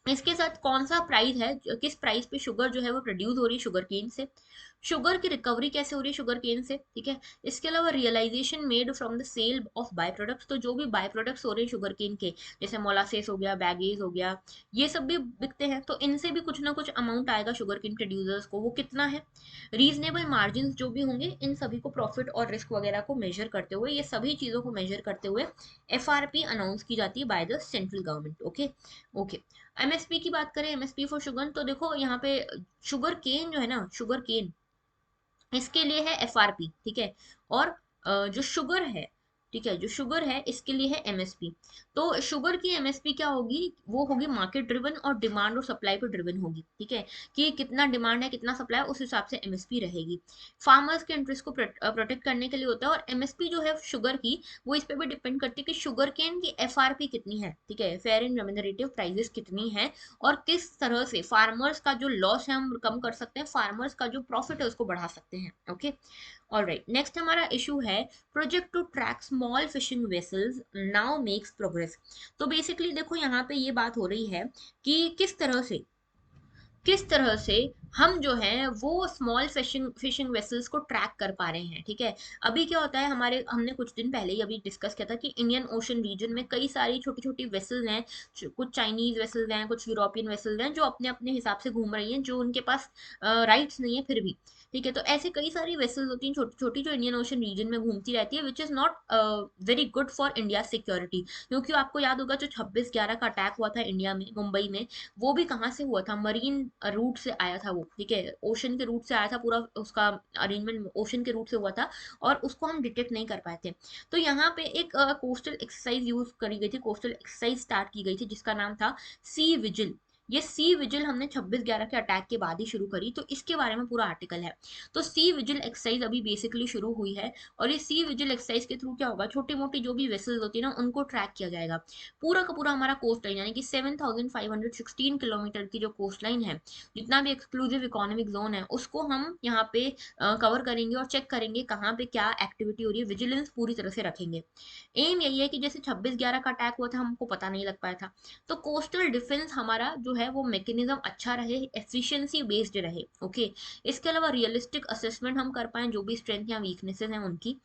इसके साथ कौन सा प्राइस है, किस प्राइस पे शुगर जो है वो प्रोड्यूस हो रही है शुगर केन से। शुगर की रिकवरी कैसे हो रही है शुगर केन से, ठीक है। इसके अलावा realisation made from the sale of by products, तो जो भी बाय प्रोडक्ट्स हो रहे हैं शुगर केन के, जैसे मोलासेस हो गया, बैगेज हो गया, ये सब भी बिकते हैं, तो इनसे भी कुछ ना कुछ अमाउंट आएगा शुगर केन प्रोड्यूसर्स को, वो कितना है। रीजनेबल मार्जिन जो भी होंगे, इन सभी को प्रॉफिट और रिस्क वगैरह को मेजर करते हुए, ये सभी चीजों को मेजर करते हुए एफआरपी अनाउंस की जाती है by the central government, okay. Okay, MSP की बात करें, एमएसपी फॉर शुगर, तो देखो यहाँ पे शुगर केन जो है ना, शुगर केन, इसके लिए है एफआरपी, ठीक है, और जो शुगर है, ठीक है, जो शुगर है इसके लिए है एमएसपी। तो शुगर की एमएसपी क्या होगी, वो होगी मार्केट ड्रिवन और डिमांड और सप्लाई पे ड्रिवन होगी, ठीक है, कि कितना डिमांड है कितना सप्लाई है उस हिसाब से एमएसपी रहेगी। फार्मर्स के इंटरेस्ट को प्रोटेक्ट करने के लिए होता है, और एमएसपी जो है शुगर की, वो इस पे भी डिपेंड करती है कि शुगर केन की एफआरपी कितनी है, ठीक है, फेयर एंड रेम्यूनरेटिव प्राइसेस कितनी है, और किस तरह से फार्मर्स का जो लॉस है हम कम कर सकते हैं, फार्मर्स का जो प्रॉफिट है उसको बढ़ा सकते हैं, ओके। ऑलराइट, नेक्स्ट हमारा इशू है project to track small fishing vessels now makes progress. तो बेसिकली देखो यहाँ पे ये बात हो रही है कि किस तरह से हम जो है वो स्मॉल फिशिंग फिशिंग वेसल्स को ट्रैक कर पा रहे हैं, ठीक है। अभी क्या होता है, हमारे हमने कुछ दिन पहले ही अभी डिस्कस किया था कि इंडियन ओशन रीजन में कई सारी छोटी छोटी वेसल्स हैं, कुछ चाइनीज वेसल्स हैं, कुछ यूरोपियन वेसल्स हैं जो अपने अपने हिसाब से घूम रही हैं, जो उनके पास राइट्स नहीं है फिर भी, ठीक है। तो ऐसे कई सारी वेसल्स होती हैं छोटी छोटी जो इंडियन ओशन रीजन में घूमती रहती है, which is not very good for India security, क्योंकि आपको याद होगा जो 26/11 का अटैक हुआ था इंडिया में, मुंबई में, वो भी कहाँ से हुआ था, मरीन रूट से आया था वो, ठीक है, ओशन के रूट से आया था, पूरा उसका अरेंजमेंट ओशन के रूट से हुआ था, और उसको हम डिटेक्ट नहीं कर पाए थे। तो यहाँ पे एक कोस्टल एक्सरसाइज यूज करी गई थी, कोस्टल एक्सरसाइज स्टार्ट की गई थी, जिसका नाम था सी विजिल। ये सी विजिल हमने 26/11 के अटैक के बाद ही शुरू करी, तो इसके बारे में पूरा आर्टिकल है। तो सी विजिल एक्सरसाइज अभी बेसिकली शुरू हुई है, और ये सी विजिल एक्सरसाइज के थ्रू क्या होगा, छोटी मोटी जो भी वेसल्स होती है ना उनको ट्रैक किया जाएगा। पूरा का पूरा हमारा कोस्ट लाइन यानी कि 7,516 किलोमीटर की जो कोस्ट लाइन है, जितना भी एक्सक्लूसिव इकोनॉमिक जोन है, उसको हम यहाँ पे कवर करेंगे और चेक करेंगे कहाँ पे क्या एक्टिविटी हो रही है, विजिलेंस पूरी तरह से रखेंगे। एम यही है कि जैसे 26/11 का अटैक हुआ था, हमको पता नहीं लग पाया था, तो कोस्टल डिफेंस हमारा जो है वो मैकेनिज्म अच्छा रहे, एफिशिएंसी बेस्ड रहे, ओके। इसके अलावा रियलिस्टिक असेसमेंट हम कर पाए जो भी स्ट्रेंथ या वीकनेसेस हैं उनकी,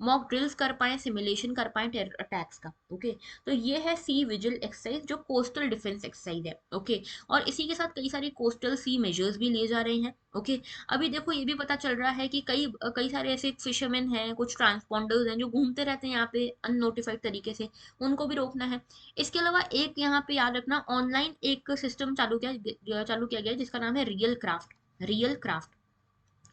मॉक ड्रिल्स कर पाए, सिमुलेशन कर पाए टेरर अटैक्स का, ओके। तो ये है सी विजिल एक्सरसाइज जो कोस्टल डिफेंस एक्सरसाइज है, ओके। और इसी के साथ कई सारी कोस्टल सी मेजर्स भी लिए जा रहे हैं, ओके। अभी देखो ये भी पता चल रहा है कि कई कई सारे ऐसे फिशरमैन हैं, कुछ ट्रांसपोंडर्स हैं जो घूमते रहते हैं यहाँ पे अननोटिफाइड तरीके से, उनको भी रोकना है। इसके अलावा एक यहाँ पे याद रखना, ऑनलाइन एक सिस्टम चालू किया गया है जिसका नाम है real craft. Real craft,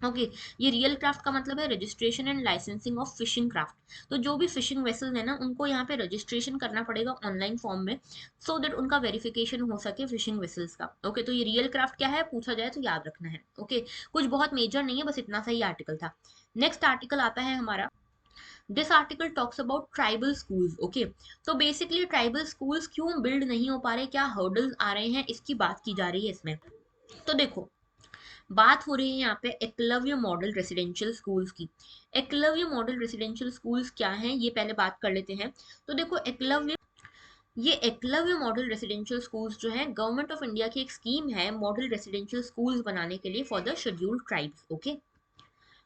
okay. ये रियल क्राफ्ट का मतलब है registration and licensing of fishing craft. तो जो भी फिशिंग वेसल है ना, उनको यहाँ पे रजिस्ट्रेशन करना पड़ेगा ऑनलाइन फॉर्म में, सो दैट उनका वेरिफिकेशन हो सके फिशिंग वेसल्स का। ओके, तो ये रियल क्राफ्ट क्या है पूछा जाए तो याद रखना है। ओके, कुछ बहुत मेजर नहीं है, बस इतना सा ही आर्टिकल था। नेक्स्ट आर्टिकल आता है हमारा, this article talks about tribal schools. Okay, तो बेसिकली ट्राइबल स्कूल्स क्यों बिल्ड नहीं हो पा रहे, क्या हर्डल्स आ रहे हैं, इसकी बात की जा रही है इसमें। तो देखो, बात हो रही है यहाँ पे एकलव्य मॉडल रेसिडेंशियल स्कूल्स की। एकलव्य मॉडल रेसिडेंशियल स्कूल्स क्या हैं, ये पहले बात कर लेते हैं। तो देखो, एकलव्य मॉडल रेसिडेंशियल स्कूल्स जो है, गवर्नमेंट ऑफ इंडिया की एक स्कीम है मॉडल रेसिडेंशियल स्कूल्स बनाने के लिए for the scheduled tribes. Okay,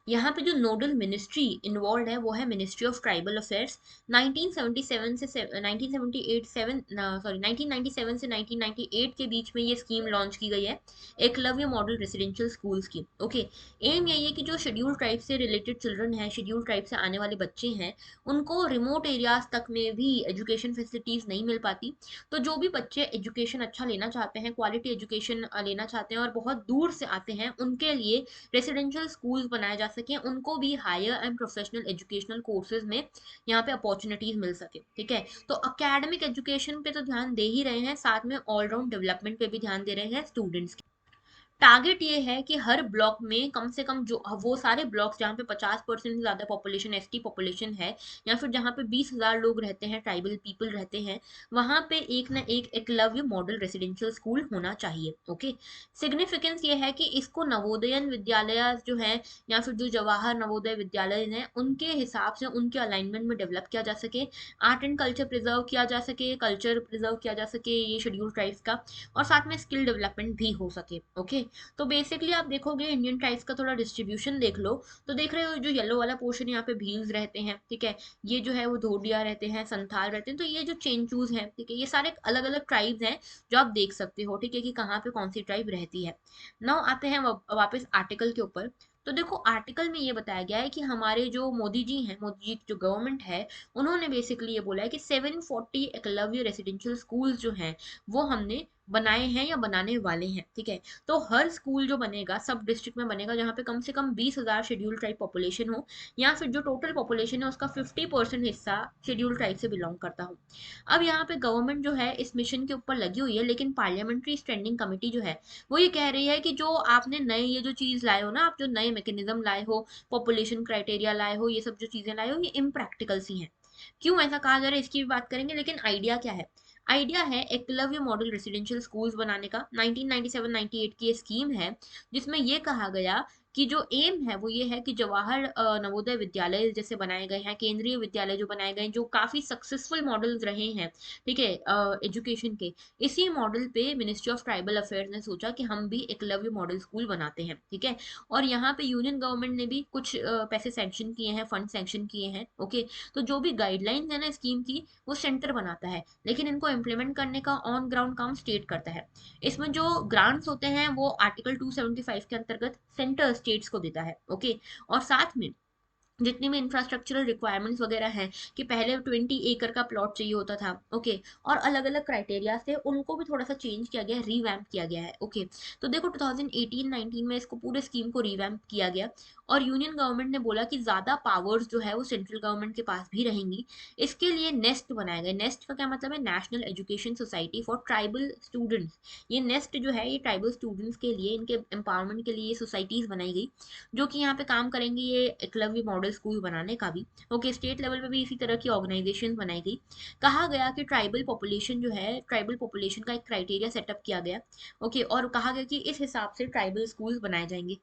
यहाँ पे जो नोडल मिनिस्ट्री इन्वॉल्व है वो है मिनिस्ट्री ऑफ ट्राइबल अफेयर्स। 1977 से 1978 7 सॉरी 1997 से 1998 के बीच में ये स्कीम लॉन्च की गई है, एकलव्य मॉडल रेसिडेंशियल स्कूल्स की। ओके, एम यही है कि जो शेड्यूल्ड ट्राइब से रिलेटेड चिल्ड्रन हैं, शेड्यूल्ड ट्राइब से आने वाले बच्चे हैं, उनको रिमोट एरियाज तक में भी एजुकेशन फैसिलिटीज नहीं मिल पाती। तो जो भी बच्चे एजुकेशन अच्छा लेना चाहते हैं, क्वालिटी एजुकेशन लेना चाहते हैं और बहुत दूर से आते हैं, उनके लिए रेसिडेंशियल स्कूल्स बनाए जा सके, उनको भी higher and professional educational courses में यहाँ पे अपॉर्चुनिटीज मिल सके। ठीक है, तो अकेडमिक एजुकेशन पे तो ध्यान दे ही रहे हैं, साथ में ऑलराउंड डेवलपमेंट पे भी ध्यान दे रहे हैं स्टूडेंट्स। टारगेट ये है कि हर ब्लॉक में कम से कम, जो वो सारे ब्लॉक्स जहाँ पे 50% से ज्यादा पॉपुलेशन एसटी पॉपुलेशन है, या फिर जहाँ पे 20,000 लोग रहते हैं, ट्राइबल पीपल रहते हैं, वहां पे एक ना एक एकलव्य मॉडल रेसिडेंशियल स्कूल होना चाहिए। ओके, सिग्निफिकेंस ये है कि इसको नवोदयन विद्यालय जो है, या फिर जो जवाहर नवोदय विद्यालय हैं, उनके हिसाब से उनके अलाइनमेंट में डेवलप किया जा सके, आर्ट एंड कल्चर प्रिजर्व किया जा सके, कल्चर प्रिजर्व किया जा सके ये शेड्यूल ट्राइब्स का, और साथ में स्किल डेवलपमेंट भी हो सके। ओके, तो बेसिकली आप देखोगे इंडियन ट्राइब्स का थोड़ा डिस्ट्रीब्यूशन देख लो, तो देख रहे हो जो येलो वाला पोर्शन यहाँ पे भील्स रहते हैं, ठीक है, ये जो है वो धोडिया रहते हैं, संथाल रहते हैं, तो ये जो चेंचूज हैं, ठीक है, ये सारे अलग अलग ट्राइब्स हैं जो आप देख सकते हो, ठीक है, कि कहाँ पे कौन सी ट्राइब रहती है। नाउ आते हैं वापस आर्टिकल के ऊपर। तो देखो, आर्टिकल में ये बताया गया है कि हमारे जो मोदी जी हैं, मोदी जी की जो गवर्नमेंट है, उन्होंने बेसिकली ये बोला है कि 740 एकलव्य रेसिडेंशियल स्कूल्स जो हैं वो हमने बनाए हैं या बनाने वाले हैं। ठीक है, तो हर स्कूल जो बनेगा सब डिस्ट्रिक्ट में बनेगा जहाँ पे कम से कम 20,000 शेड्यूल ट्राइब पॉपुलेशन हो, या फिर जो टोटल पॉपुलेशन है उसका 50% हिस्सा शेड्यूल ट्राइब से बिलोंग करता हो। अब यहाँ पे गवर्नमेंट जो है इस मिशन के ऊपर लगी हुई है, लेकिन पार्लियामेंट्री स्टैंडिंग कमेटी जो है वो ये कह रही है कि जो आपने नए ये जो चीज लाए हो ना, आप जो नए मैकेनिज्म लाए हो, पॉपुलेशन क्राइटेरिया लाए हो, ये सब जो चीजें लाए हो, ये इम्प्रैक्टिकल सी हैं। क्यों ऐसा कहा जा रहा है इसकी भी बात करेंगे, लेकिन आइडिया क्या है। आइडिया है एकलव्य मॉडल रेसिडेंशियल स्कूल्स बनाने का। 1997-98 की ये स्कीम है, जिसमें ये कहा गया कि जो एम है वो ये है कि जवाहर नवोदय विद्यालय जैसे बनाए गए हैं, केंद्रीय विद्यालय जो बनाए गए हैं, जो काफी सक्सेसफुल मॉडल्स रहे हैं, ठीक है, एजुकेशन के, इसी मॉडल पे मिनिस्ट्री ऑफ ट्राइबल अफेयर्स ने सोचा कि हम भी एकलव्य मॉडल स्कूल बनाते हैं। ठीक है, और यहाँ पे यूनियन गवर्नमेंट ने भी कुछ पैसे सैंक्शन किए हैं, फंड सैंक्शन किए हैं। ओके, तो जो भी गाइडलाइंस है ना स्कीम की, वो सेंटर बनाता है, लेकिन इनको इम्प्लीमेंट करने का ऑन ग्राउंड काम स्टेट करता है। इसमें जो ग्रांट्स होते हैं वो आर्टिकल 275 के अंतर्गत सेंटर स्टेट्स को देता है। ओके, और साथ में जितनी भी इंफ्रास्ट्रक्चरल रिक्वायरमेंट्स वगैरह हैं, कि पहले 20 एकड़ का प्लॉट चाहिए होता था, ओके, और अलग अलग क्राइटेरिया थे, उनको भी थोड़ा सा चेंज किया गया, रिवैम्प किया गया है। ओके, तो देखो 2018-19 में इसको पूरे स्कीम को रिवैम्प किया गया, और यूनियन गवर्नमेंट ने बोला कि ज्यादा पावर्स जो है वो सेंट्रल गवर्नमेंट के पास भी रहेंगी। इसके लिए नेस्ट बनाया गया। नेस्ट का क्या मतलब है, national education society for tribal students. ये नेस्ट जो है ये ट्राइबल स्टूडेंट्स के लिए, इनके एम्पावरमेंट के लिए सोसाइटीज बनाई गई, जो कि यहाँ पे काम करेंगी ये एकलव्य मॉडल स्कूल बनाने का भी। ओके, स्टेट लेवल पे भी इसी तरह की ऑर्गेनाइजेशन बनाई गई। कहा गया कि ट्राइबल पॉपुलेशन जो है, ट्राइबल पॉपुलेशन का एक क्राइटेरिया सेटअप किया गया। ओके, और कहा गया कि इस हिसाब से ट्राइबल स्कूल बनाए जाएंगे।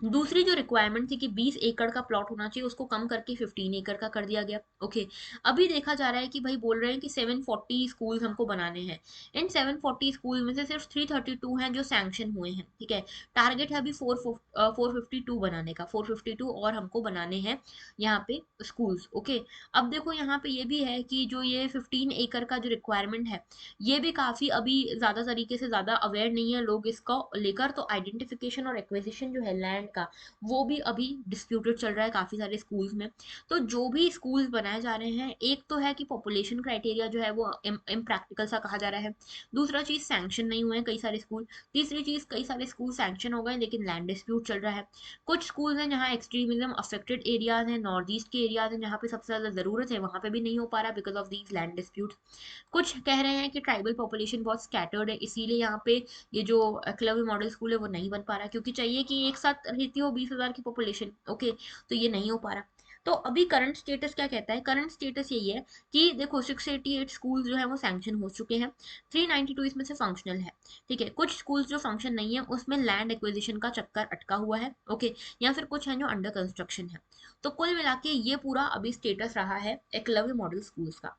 दूसरी जो रिक्वायरमेंट थी कि 20 एकड़ का प्लॉट होना चाहिए, उसको कम करके 15 एकड़ का कर दिया गया। ओके, अभी देखा जा रहा है कि भाई बोल रहे हैं कि 740 स्कूल्स हमको बनाने हैं। इन 740 स्कूल में से सिर्फ 332 हैं जो सैंक्शन हुए हैं, ठीक है। टारगेट है अभी 452 बनाने का, 452 और हमको बनाने हैं यहाँ पे स्कूल्स। ओके, अब देखो यहाँ पे ये भी है कि जो ये 15 एकड़ का जो रिक्वायरमेंट है, ये भी काफी अभी ज्यादा तरीके से ज्यादा अवेयर नहीं है लोग इसको लेकर। तो आइडेंटिफिकेशन और एक्विजिशन जो है लैंड का, वो भी अभी डिस्प्यूटेड चल रहा है काफी सारे स्कूल्स में। तो जो भी स्कूल्स बनाए जा रहे हैं, एक तो है कि पॉपुलेशन क्राइटेरिया जो है वो इम्प्रैक्टिकल सा कहा जा रहा है। दूसरा चीज सैंक्शन नहीं हुए हैं कई सारे स्कूल। तीसरी चीज कई सारे स्कूल सैंक्शन हो गए लेकिन लैंड डिस्प्यूट चल रहा है। कुछ स्कूल हैं जहाँ एक्सट्रीमिज्म अफेक्टेड एरियाज हैं, नॉर्थ ईस्ट के एरियाज हैं जहाँ पे सबसे ज्यादा जरूरत है, वहां पे भी नहीं हो पा रहा because of these land dispute. कुछ कह रहे हैं कि ट्राइबल पॉपुलेशन बहुत स्कैटर्ड है, इसीलिए यहाँ पे ये जो एकलव्य मॉडल स्कूल है वो नहीं बन पा रहा, क्योंकि चाहिए कि एक साथ रहती हो 20,000 की पॉपुलेशन। ओके, तो ये नहीं हो पा रहा। तो अभी करंट स्टेटस क्या कहता है? करंट स्टेटस यही है कि देखो 688 स्कूल जो है वो सैंक्शन हो चुके हैं, 392 इसमें से फंक्शनल है, ठीक है। कुछ स्कूल्स जो फंक्शन नहीं है उसमें लैंड एक्विजिशन का चक्कर अटका हुआ है, ओके, या फिर कुछ है जो अंडर कंस्ट्रक्शन है। तो कुल मिला के ये पूरा अभी स्टेटस रहा है एकलव्य मॉडल स्कूल्स का।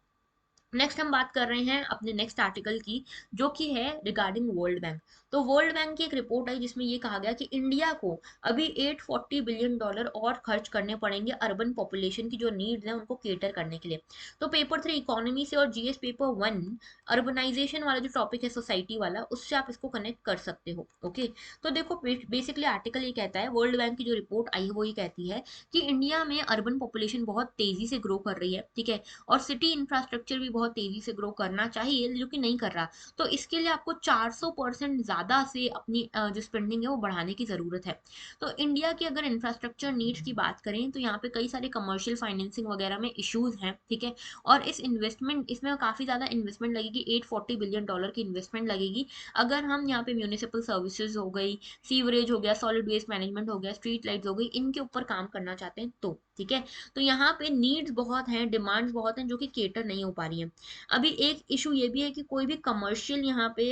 नेक्स्ट हम बात कर रहे हैं अपने नेक्स्ट आर्टिकल की, जो कि है रिगार्डिंग वर्ल्ड बैंक। तो वर्ल्ड बैंक की एक रिपोर्ट आई जिसमें ये कहा गया कि इंडिया को अभी 840 बिलियन डॉलर और खर्च करने पड़ेंगे अर्बन पॉपुलेशन की जो नीड्स हैं उनको केटर करने के लिए। तो पेपर 3 इकोनॉमी से और जीएस पेपर 1 अर्बनाइजेशन वाला जो टॉपिक है सोसाइटी वाला, उससे आप इसको कनेक्ट कर सकते हो। ओके, तो देखो बेसिकली आर्टिकल ये कहता है, वर्ल्ड बैंक की जो रिपोर्ट आई है वो ये कहती है कि इंडिया में अर्बन पॉपुलेशन बहुत तेजी से ग्रो कर रही है, ठीक है, और सिटी इंफ्रास्ट्रक्चर भी बहुत तेजी से ग्रो करना चाहिए जो कि नहीं कर रहा। तो इसके लिए आपको 400% ज्यादा से अपनी जो स्पेंडिंग है वो बढ़ाने की जरूरत है। तो इंडिया की अगर इंफ्रास्ट्रक्चर नीड्स की बात करें तो यहाँ पे कई सारे कमर्शियल फाइनेंसिंग वगैरह में इश्यूज हैं, ठीक है। और इस इन्वेस्टमेंट, इसमें काफी ज्यादा इन्वेस्टमेंट लगेगी, 840 बिलियन डॉलर की इन्वेस्टमेंट लगेगी अगर हम यहाँ पे म्यूनिसिपल सर्विसेज हो गई, सीवरेज हो गया, सॉलिड वेस्ट मैनेजमेंट हो गया, स्ट्रीट लाइट्स हो गई, इनके ऊपर काम करना चाहते हैं तो, ठीक है। तो यहाँ पे नीड्स बहुत हैं, डिमांड्स बहुत हैं जो कि केटर नहीं हो पा रही हैं। अभी एक इशू ये भी है कि कोई भी कमर्शियल यहाँ पे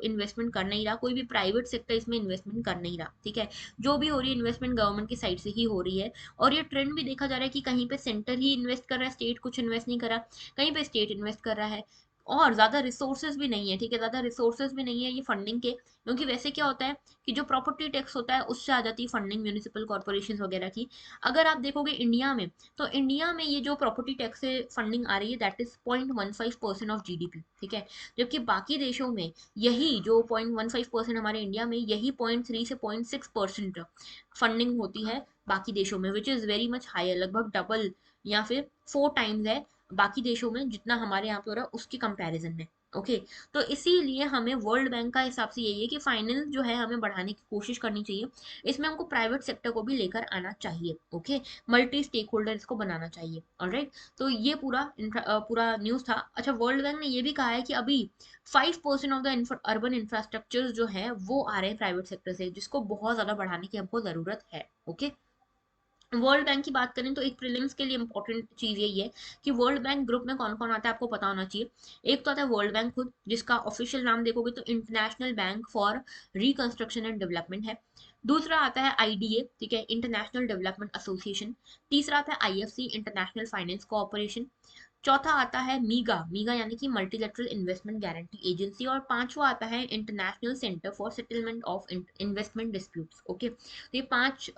इन्वेस्टमेंट कर नहीं रहा, कोई भी प्राइवेट सेक्टर इसमें इन्वेस्टमेंट कर नहीं रहा, ठीक है। जो भी हो रही है इन्वेस्टमेंट गवर्नमेंट की साइड से ही हो रही है। और ये ट्रेंड भी देखा जा रहा है कि कहीं पे सेंटर ही इन्वेस्ट कर रहा है, स्टेट कुछ इन्वेस्ट नहीं कर रहा, कहीं पे स्टेट इन्वेस्ट कर रहा है। और ज्यादा रिसोर्सेज भी नहीं है, ठीक है, ज्यादा रिसोर्सेज भी नहीं है ये फंडिंग के, क्योंकि वैसे क्या होता है कि जो प्रॉपर्टी टैक्स होता है उससे आ जाती है फंडिंग म्यूनिसिपल कॉर्पोरेशन वगैरह की। अगर आप देखोगे इंडिया में, तो इंडिया में ये जो प्रॉपर्टी टैक्स से फंडिंग आ रही है दैट इज 0.15% ऑफ जीडीपी, ठीक है। जबकि बाकी देशों में यही जो 0.15% हमारे इंडिया में, यही 0.3 से 0.6% फंडिंग होती है बाकी देशों में, which is very much higher, लगभग डबल या फिर 4 टाइम्स है बाकी देशों में जितना हमारे यहाँ पे हो रहा है उसके कंपैरिजन में। ओके, तो इसीलिए हमें वर्ल्ड बैंक का हिसाब से यही है कि फाइनेंस जो है हमें बढ़ाने की कोशिश करनी चाहिए, इसमें हमको प्राइवेट सेक्टर को भी लेकर आना चाहिए। ओके, मल्टी स्टेक होल्डर इसको बनाना चाहिए। ऑलराइट, तो ये पूरा न्यूज था। अच्छा, वर्ल्ड बैंक ने ये भी कहा है कि अभी 5% ऑफ द अर्बन इंफ्रास्ट्रक्चर जो है वो आ रहे हैं प्राइवेट सेक्टर से, जिसको बहुत ज्यादा बढ़ाने की हमको जरूरत है। ओके, वर्ल्ड बैंक की बात करें तो एक प्रीलिम्स के लिए इंपॉर्टेंट चीज यही है कि वर्ल्ड बैंक ग्रुप में कौन कौन आता है आपको पता होना चाहिए। एक तो आता है वर्ल्ड बैंक खुद, जिसका ऑफिशियल नाम देखोगे तो international bank for reconstruction and development है। दूसरा आता है आईडीए, ठीक है, इंटरनेशनल डेवलपमेंट एसोसिएशन। तीसरा आता है आईएफसी, इंटरनेशनल फाइनेंस कोऑपरेशन। चौथा आता है मीगा, मीगा यानी कि मल्टीलेटरल इन्वेस्टमेंट गारंटी एजेंसी। और पांचवा आता है international centre for settlement of investment disputes. Okay, तो ये 5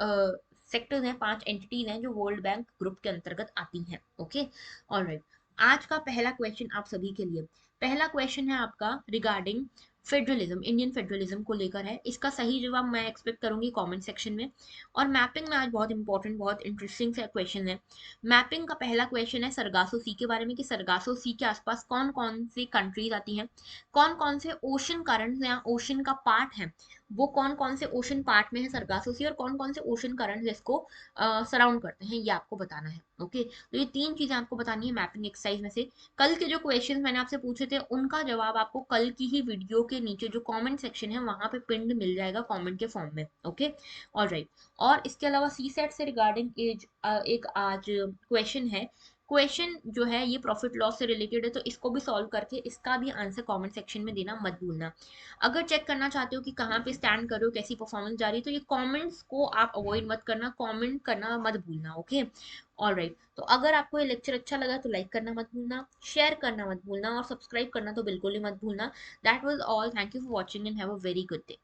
सेक्टर्स हैं, 5 एंटिटीज हैं जो वर्ल्ड बैंक ग्रुप के अंतर्गत आती हैं। ओके, ऑलराइट, आज का पहला क्वेश्चन आप सभी के लिए, पहला क्वेश्चन है आपका रिगार्डिंग फेडरलिज्म, इंडियन फेडरलिज्म को लेकर है। इसका सही जवाब मैं एक्सपेक्ट करूंगी कमेंट सेक्शन में। और मैपिंग में आज बहुत इंपॉर्टेंट, बहुत इंटरेस्टिंग से क्वेश्चन है। मैपिंग का पहला क्वेश्चन है सरगासो सी के बारे में, कि सरगासो सी के आसपास कौन कौन सी कंट्रीज आती हैं, कौन कौन से ओशन करंट्स या ओशन का पार्ट है, वो कौन कौन से ओशन पार्ट में है सरगासो सी, और कौन कौन से ओशन करंट्स इसको सराउंड करते हैं, ये आपको बताना है। ओके, तो ये 3 चीजें आपको बतानी है मैपिंग एक्सरसाइज में से। कल के जो क्वेश्चन मैंने आपसे पूछे थे उनका जवाब आपको कल की ही वीडियो के नीचे जो कमेंट सेक्शन है वहां पे पिंड मिल जाएगा कमेंट के फॉर्म में। Okay, alright. और इसके अलावा सी सेट से रिगार्डिंग एक आज क्वेश्चन है क्वेश्चन जो है ये प्रॉफिट लॉस से रिलेटेड है, तो इसको भी सॉल्व करके इसका भी आंसर कमेंट सेक्शन में देना मत भूलना। अगर चेक करना चाहते हो कि कहाँ पे स्टैंड कर रहे हो, कैसी परफॉर्मेंस जा रही है, तो ये कमेंट्स को आप अवॉइड मत करना, कमेंट करना मत भूलना, ओके। ऑलराइट, तो अगर आपको ये लेक्चर अच्छा लगा तो लाइक करना मत भूलना, शेयर करना मत भूलना और सब्सक्राइब करना तो बिल्कुल ही मत भूलना। That was all, thank you for watching and have a very good day.